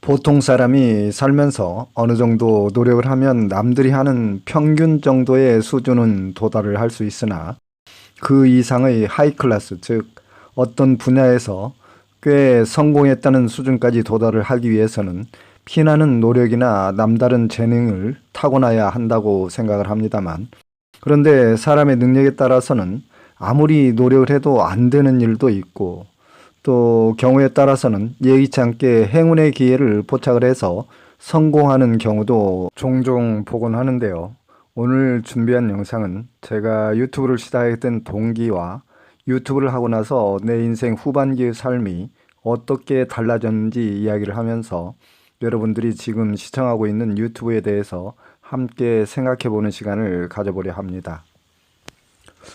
보통 사람이 살면서 어느 정도 노력을 하면 남들이 하는 평균 정도의 수준은 도달을 할 수 있으나 그 이상의 하이 클래스, 즉 어떤 분야에서 꽤 성공했다는 수준까지 도달을 하기 위해서는 피나는 노력이나 남다른 재능을 타고나야 한다고 생각을 합니다만, 그런데 사람의 능력에 따라서는 아무리 노력을 해도 안 되는 일도 있고, 또 경우에 따라서는 예기치 않게 행운의 기회를 포착을 해서 성공하는 경우도 종종 보곤 하는데요. 오늘 준비한 영상은 제가 유튜브를 시작했던 동기와 유튜브를 하고 나서 내 인생 후반기의 삶이 어떻게 달라졌는지 이야기를 하면서 여러분들이 지금 시청하고 있는 유튜브에 대해서 함께 생각해 보는 시간을 가져보려 합니다.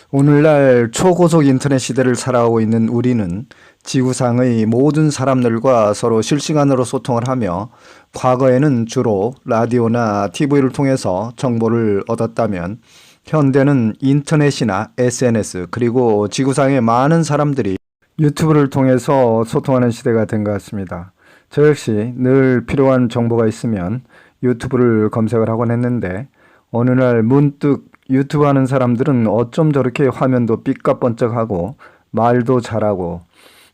오늘날 초고속 인터넷 시대를 살아가고 있는 우리는 지구상의 모든 사람들과 서로 실시간으로 소통을 하며, 과거에는 주로 라디오나 TV를 통해서 정보를 얻었다면 현대는 인터넷이나 SNS, 그리고 지구상의 많은 사람들이 유튜브를 통해서 소통하는 시대가 된 것 같습니다. 저 역시 늘 필요한 정보가 있으면 유튜브를 검색을 하곤 했는데, 어느 날 문득 유튜브 하는 사람들은 어쩜 저렇게 화면도 삐까번쩍하고 말도 잘하고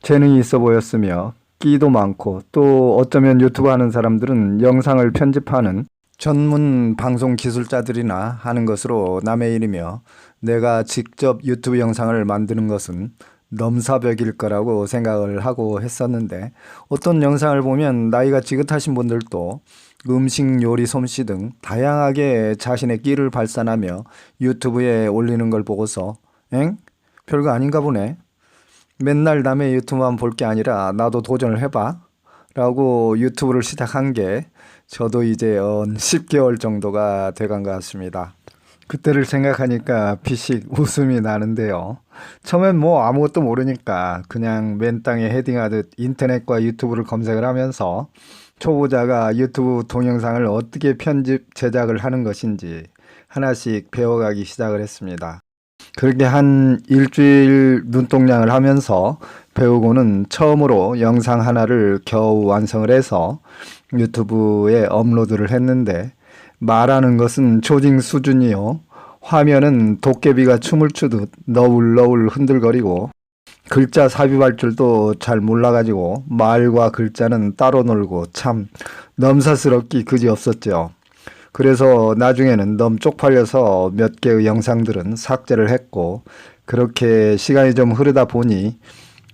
재능이 있어 보였으며 끼도 많고, 또 어쩌면 유튜브 하는 사람들은 영상을 편집하는 전문 방송 기술자들이나 하는 것으로 남의 일이며, 내가 직접 유튜브 영상을 만드는 것은 넘사벽일 거라고 생각을 하고 했었는데, 어떤 영상을 보면 나이가 지긋하신 분들도 음식, 요리, 솜씨 등 다양하게 자신의 끼를 발산하며 유튜브에 올리는 걸 보고서 엥? 별거 아닌가 보네. 맨날 남의 유튜브만 볼 게 아니라 나도 도전을 해봐 라고 유튜브를 시작한 게 저도 이제 10개월 정도가 돼간 것 같습니다. 그때를 생각하니까 비식 웃음이 나는데요. 처음엔 뭐 아무것도 모르니까 그냥 맨 땅에 헤딩하듯 인터넷과 유튜브를 검색을 하면서 초보자가 유튜브 동영상을 어떻게 편집, 제작을 하는 것인지 하나씩 배워가기 시작을 했습니다. 그렇게 한 일주일 눈동냥을 하면서 배우고는 처음으로 영상 하나를 겨우 완성을 해서 유튜브에 업로드를 했는데, 말하는 것은 조징 수준이요. 화면은 도깨비가 춤을 추듯 너울너울 흔들거리고, 글자 삽입할 줄도 잘 몰라가지고 말과 글자는 따로 놀고 참 넘사스럽기 그지없었죠. 그래서 나중에는 너무 쪽팔려서 몇 개의 영상들은 삭제를 했고, 그렇게 시간이 좀 흐르다 보니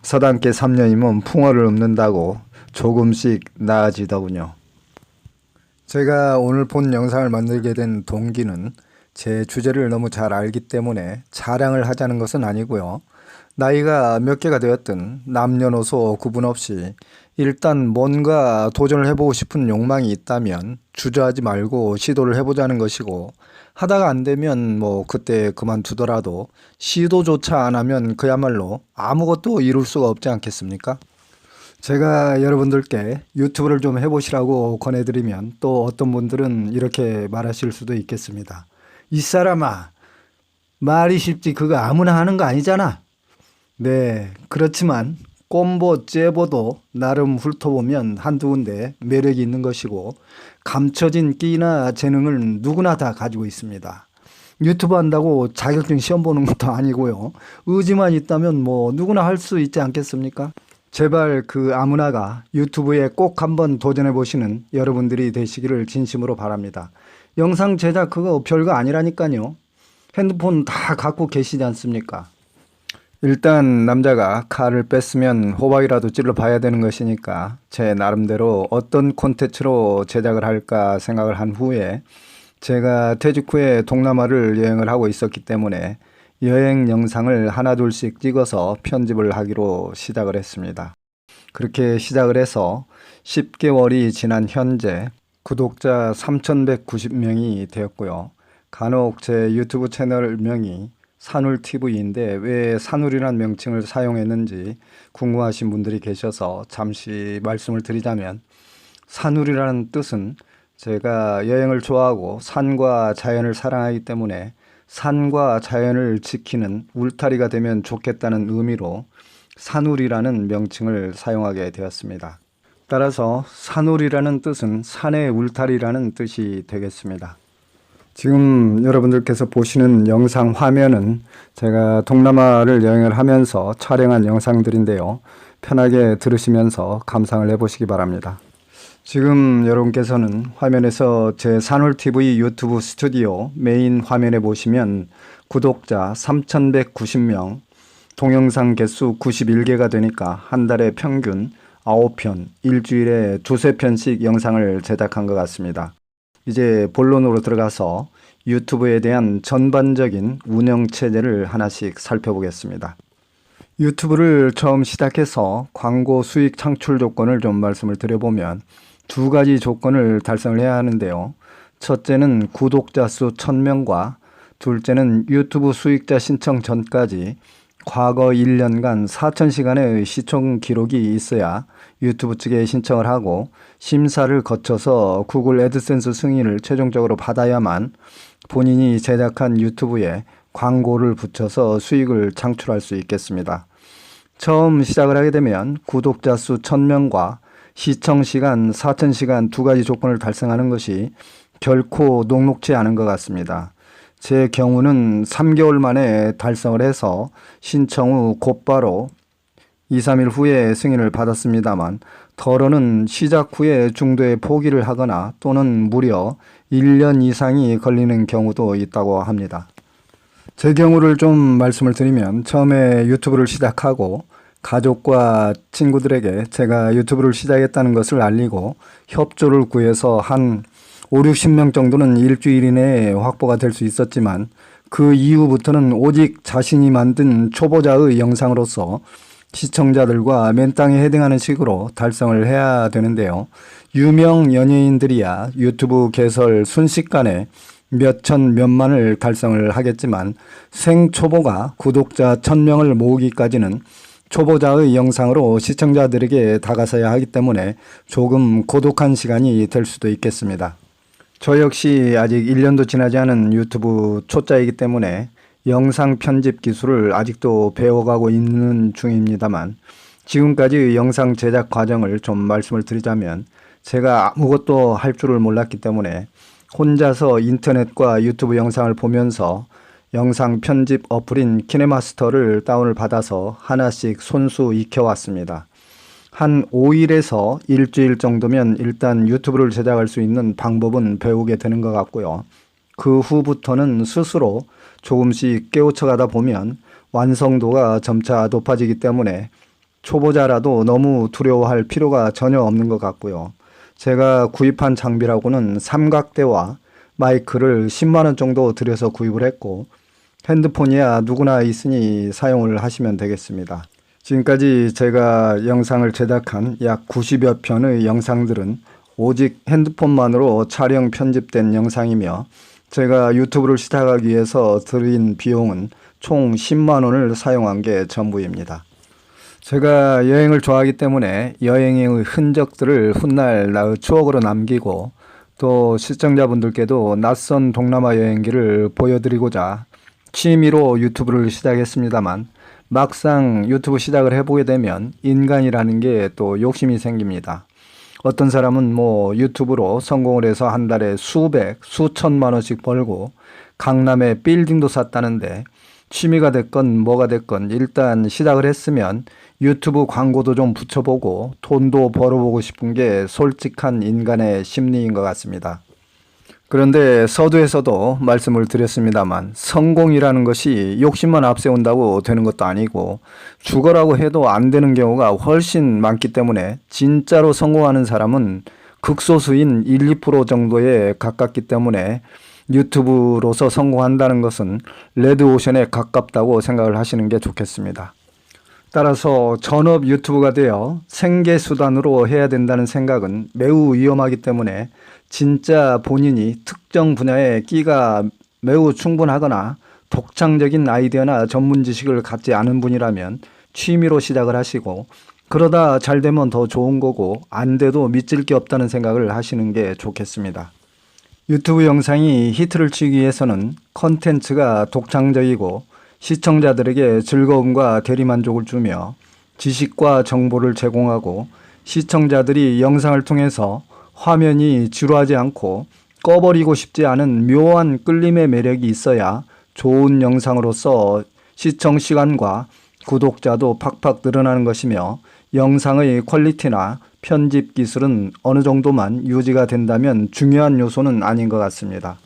서당계 3년이면 풍어를 읊는다고 조금씩 나아지더군요. 제가 오늘 본 영상을 만들게 된 동기는 제 주제를 너무 잘 알기 때문에 자랑을 하자는 것은 아니고요. 나이가 몇 개가 되었든 남녀노소 구분 없이 일단 뭔가 도전을 해보고 싶은 욕망이 있다면 주저하지 말고 시도를 해보자는 것이고, 하다가 안 되면 뭐 그때 그만두더라도 시도조차 안 하면 그야말로 아무것도 이룰 수가 없지 않겠습니까? 제가 여러분들께 유튜브를 좀 해보시라고 권해드리면 또 어떤 분들은 이렇게 말하실 수도 있겠습니다. 이 사람아, 말이 쉽지 그거 아무나 하는 거 아니잖아. 네, 그렇지만 꼼보, 째보도 나름 훑어보면 한두 군데 매력이 있는 것이고, 감춰진 끼나 재능을 누구나 다 가지고 있습니다. 유튜브 한다고 자격증 시험 보는 것도 아니고요. 의지만 있다면 뭐 누구나 할 수 있지 않겠습니까? 제발 그 아무나가 유튜브에 꼭 한번 도전해 보시는 여러분들이 되시기를 진심으로 바랍니다. 영상 제작 그거 별거 아니라니까요. 핸드폰 다 갖고 계시지 않습니까? 일단 남자가 칼을 뺐으면 호박이라도 찔러 봐야 되는 것이니까 제 나름대로 어떤 콘텐츠로 제작을 할까 생각을 한 후에, 제가 퇴직 후에 동남아를 여행을 하고 있었기 때문에 여행 영상을 하나둘씩 찍어서 편집을 하기로 시작을 했습니다. 그렇게 시작을 해서 10개월이 지난 현재 구독자 3,190명이 되었고요. 간혹 제 유튜브 채널명이 산울TV인데 왜 산울이란 명칭을 사용했는지 궁금하신 분들이 계셔서 잠시 말씀을 드리자면, 산울이라는 뜻은 제가 여행을 좋아하고 산과 자연을 사랑하기 때문에 산과 자연을 지키는 울타리가 되면 좋겠다는 의미로 산울이라는 명칭을 사용하게 되었습니다. 따라서 산울이라는 뜻은 산의 울타리라는 뜻이 되겠습니다. 지금 여러분들께서 보시는 영상 화면은 제가 동남아를 여행을 하면서 촬영한 영상들인데요. 편하게 들으시면서 감상을 해보시기 바랍니다. 지금 여러분께서는 화면에서 제 산울TV 유튜브 스튜디오 메인 화면에 보시면 구독자 3,190명, 동영상 개수 91개가 되니까 한 달에 평균 9편, 일주일에 2~3편씩 영상을 제작한 것 같습니다. 이제 본론으로 들어가서 유튜브에 대한 전반적인 운영 체제를 하나씩 살펴보겠습니다. 유튜브를 처음 시작해서 광고 수익 창출 조건을 좀 말씀을 드려보면 2가지 조건을 달성을 해야 하는데요. 첫째는 구독자 수 1000명과 둘째는 유튜브 수익자 신청 전까지 과거 1년간 4000시간의 시청 기록이 있어야 유튜브 측에 신청을 하고 심사를 거쳐서 구글 애드센스 승인을 최종적으로 받아야만 본인이 제작한 유튜브에 광고를 붙여서 수익을 창출할 수 있겠습니다. 처음 시작을 하게 되면 구독자 수 1000명과 시청시간 4000시간 2가지 조건을 달성하는 것이 결코 녹록지 않은 것 같습니다. 제 경우는 3개월 만에 달성을 해서 신청 후 곧바로 2~3일 후에 승인을 받았습니다만 더러는 시작 후에 중도에 포기를 하거나 또는 무려 1년 이상이 걸리는 경우도 있다고 합니다. 제 경우를 좀 말씀을 드리면 처음에 유튜브를 시작하고 가족과 친구들에게 제가 유튜브를 시작했다는 것을 알리고 협조를 구해서 한 5~60명 정도는 일주일 이내에 확보가 될 수 있었지만 그 이후부터는 오직 자신이 만든 초보자의 영상으로서 시청자들과 맨땅에 헤딩하는 식으로 달성을 해야 되는데요. 유명 연예인들이야 유튜브 개설 순식간에 몇천 몇만을 달성을 하겠지만 생초보가 구독자 1000명을 모으기까지는 초보자의 영상으로 시청자들에게 다가서야 하기 때문에 조금 고독한 시간이 될 수도 있겠습니다. 저 역시 아직 1년도 지나지 않은 유튜브 초짜이기 때문에 영상 편집 기술을 아직도 배워가고 있는 중입니다만 지금까지 영상 제작 과정을 좀 말씀을 드리자면 제가 아무것도 할 줄을 몰랐기 때문에 혼자서 인터넷과 유튜브 영상을 보면서 영상 편집 어플인 키네마스터를 다운을 받아서 하나씩 손수 익혀왔습니다. 한 5일에서 일주일 정도면 일단 유튜브를 제작할 수 있는 방법은 배우게 되는 것 같고요. 그 후부터는 스스로 조금씩 깨우쳐 가다 보면 완성도가 점차 높아지기 때문에 초보자라도 너무 두려워할 필요가 전혀 없는 것 같고요. 제가 구입한 장비라고는 삼각대와 마이크를 10만원 정도 들여서 구입을 했고 핸드폰이야 누구나 있으니 사용을 하시면 되겠습니다. 지금까지 제가 영상을 제작한 약 90여 편의 영상들은 오직 핸드폰만으로 촬영 편집된 영상이며 제가 유튜브를 시작하기 위해서 들인 비용은 총 10만 원을 사용한 게 전부입니다. 제가 여행을 좋아하기 때문에 여행의 흔적들을 훗날 나의 추억으로 남기고 또 시청자분들께도 낯선 동남아 여행기를 보여드리고자 취미로 유튜브를 시작했습니다만 막상 유튜브 시작을 해보게 되면 인간이라는 게 또 욕심이 생깁니다. 어떤 사람은 뭐 유튜브로 성공을 해서 한 달에 수백, 수천만 원씩 벌고 강남에 빌딩도 샀다는데 취미가 됐건 뭐가 됐건 일단 시작을 했으면 유튜브 광고도 좀 붙여보고 돈도 벌어보고 싶은 게 솔직한 인간의 심리인 것 같습니다. 그런데 서두에서도 말씀을 드렸습니다만 성공이라는 것이 욕심만 앞세운다고 되는 것도 아니고 죽어라고 해도 안 되는 경우가 훨씬 많기 때문에 진짜로 성공하는 사람은 극소수인 1~2% 정도에 가깝기 때문에 유튜브로서 성공한다는 것은 레드오션에 가깝다고 생각을 하시는 게 좋겠습니다. 따라서 전업 유튜브가 되어 생계수단으로 해야 된다는 생각은 매우 위험하기 때문에 진짜 본인이 특정 분야에 끼가 매우 충분하거나 독창적인 아이디어나 전문 지식을 갖지 않은 분이라면 취미로 시작을 하시고 그러다 잘 되면 더 좋은 거고 안 돼도 믿질 게 없다는 생각을 하시는 게 좋겠습니다. 유튜브 영상이 히트를 치기 위해서는 컨텐츠가 독창적이고 시청자들에게 즐거움과 대리만족을 주며 지식과 정보를 제공하고 시청자들이 영상을 통해서 화면이 지루하지 않고 꺼버리고 싶지 않은 묘한 끌림의 매력이 있어야 좋은 영상으로서 시청 시간과 구독자도 팍팍 늘어나는 것이며, 영상의 퀄리티나 편집 기술은 어느 정도만 유지가 된다면 중요한 요소는 아닌 것 같습니다.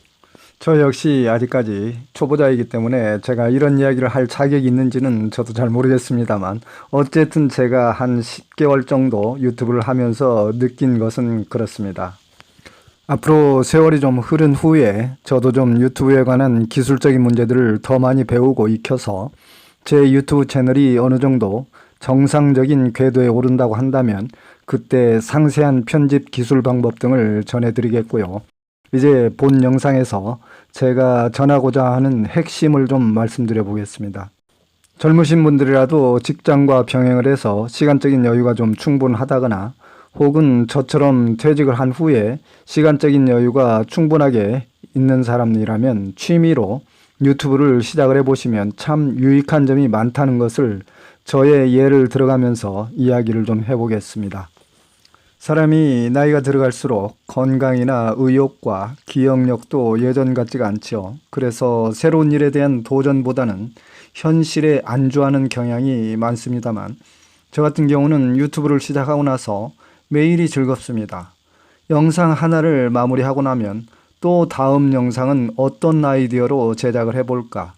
저 역시 아직까지 초보자이기 때문에 제가 이런 이야기를 할 자격이 있는지는 저도 잘 모르겠습니다만, 어쨌든 제가 한 10개월 정도 유튜브를 하면서 느낀 것은 그렇습니다. 앞으로 세월이 좀 흐른 후에 저도 좀 유튜브에 관한 기술적인 문제들을 더 많이 배우고 익혀서 제 유튜브 채널이 어느 정도 정상적인 궤도에 오른다고 한다면 그때 상세한 편집 기술 방법 등을 전해드리겠고요. 이제 본 영상에서 제가 전하고자 하는 핵심을 좀 말씀드려 보겠습니다. 젊으신 분들이라도 직장과 병행을 해서 시간적인 여유가 좀 충분하다거나, 혹은 저처럼 퇴직을 한 후에 시간적인 여유가 충분하게 있는 사람이라면 취미로 유튜브를 시작을 해보시면 참 유익한 점이 많다는 것을 저의 예를 들어가면서 이야기를 좀 해보겠습니다. 사람이 나이가 들어갈수록 건강이나 의욕과 기억력도 예전 같지가 않죠. 그래서 새로운 일에 대한 도전보다는 현실에 안주하는 경향이 많습니다만, 저 같은 경우는 유튜브를 시작하고 나서 매일이 즐겁습니다. 영상 하나를 마무리하고 나면 또 다음 영상은 어떤 아이디어로 제작을 해볼까,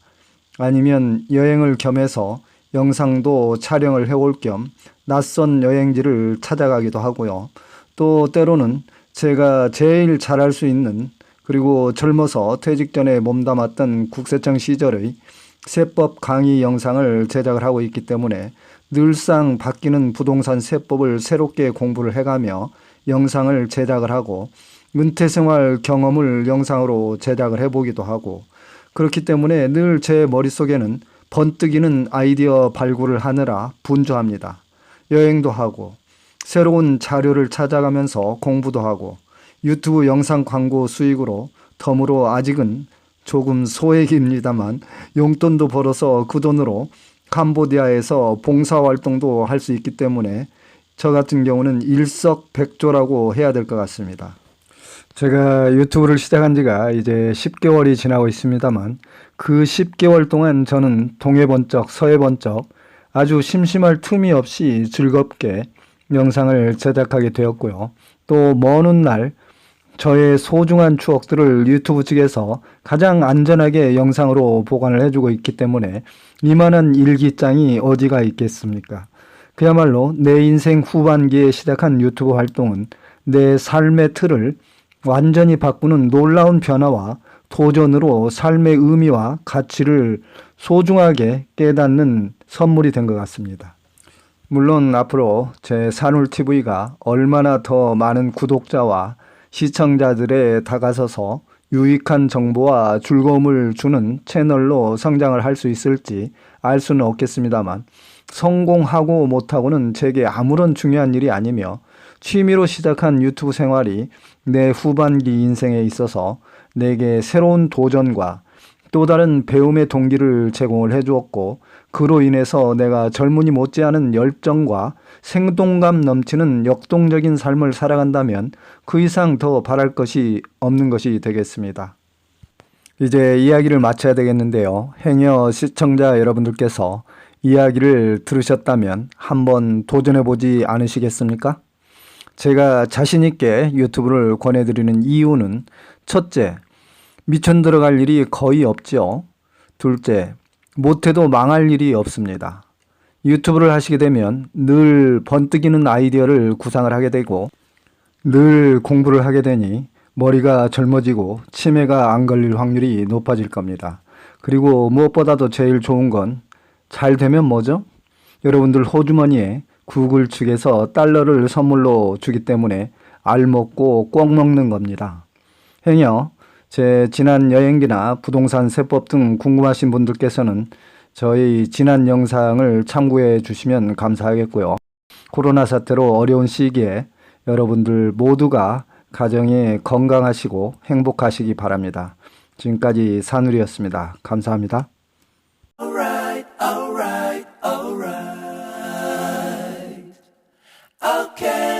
아니면 여행을 겸해서 영상도 촬영을 해올 겸 낯선 여행지를 찾아가기도 하고요. 또 때로는 제가 제일 잘할 수 있는, 그리고 젊어서 퇴직 전에 몸담았던 국세청 시절의 세법 강의 영상을 제작을 하고 있기 때문에 늘상 바뀌는 부동산 세법을 새롭게 공부를 해가며 영상을 제작을 하고, 은퇴생활 경험을 영상으로 제작을 해보기도 하고, 그렇기 때문에 늘 제 머릿속에는 번뜩이는 아이디어 발굴을 하느라 분주합니다. 여행도 하고 새로운 자료를 찾아가면서 공부도 하고, 유튜브 영상 광고 수익으로 덤으로 아직은 조금 소액입니다만 용돈도 벌어서 그 돈으로 캄보디아에서 봉사활동도 할 수 있기 때문에 저 같은 경우는 일석백조라고 해야 될 것 같습니다. 제가 유튜브를 시작한 지가 이제 10개월이 지나고 있습니다만, 그 10개월 동안 저는 동해 번쩍 서해 번쩍 아주 심심할 틈이 없이 즐겁게 영상을 제작하게 되었고요. 또 먼 훗날 저의 소중한 추억들을 유튜브 측에서 가장 안전하게 영상으로 보관을 해주고 있기 때문에 이만한 일기장이 어디가 있겠습니까? 그야말로 내 인생 후반기에 시작한 유튜브 활동은 내 삶의 틀을 완전히 바꾸는 놀라운 변화와 도전으로 삶의 의미와 가치를 소중하게 깨닫는 선물이 된 것 같습니다. 물론 앞으로 제 산울TV가 얼마나 더 많은 구독자와 시청자들에 다가서서 유익한 정보와 즐거움을 주는 채널로 성장을 할 수 있을지 알 수는 없겠습니다만, 성공하고 못하고는 제게 아무런 중요한 일이 아니며, 취미로 시작한 유튜브 생활이 내 후반기 인생에 있어서 내게 새로운 도전과 또 다른 배움의 동기를 제공을 해주었고, 그로 인해서 내가 젊은이 못지않은 열정과 생동감 넘치는 역동적인 삶을 살아간다면 그 이상 더 바랄 것이 없는 것이 되겠습니다. 이제 이야기를 마쳐야 되겠는데요. 행여 시청자 여러분들께서 이야기를 들으셨다면 한번 도전해보지 않으시겠습니까? 제가 자신있게 유튜브를 권해드리는 이유는, 첫째, 미천 들어갈 일이 거의 없죠. 둘째, 못해도 망할 일이 없습니다. 유튜브를 하시게 되면 늘 번뜩이는 아이디어를 구상을 하게 되고, 늘 공부를 하게 되니 머리가 젊어지고 치매가 안 걸릴 확률이 높아질 겁니다. 그리고 무엇보다도 제일 좋은 건, 잘 되면 뭐죠? 여러분들 호주머니에 구글 측에서 달러를 선물로 주기 때문에 알먹고 꼭 먹는 겁니다. 행여 제 지난 여행기나 부동산 세법 등 궁금하신 분들께서는 저희 지난 영상을 참고해 주시면 감사하겠고요. 코로나 사태로 어려운 시기에 여러분들 모두가 가정에 건강하시고 행복하시기 바랍니다. 지금까지 산울이었습니다. 감사합니다. Alright, alright, alright. Okay.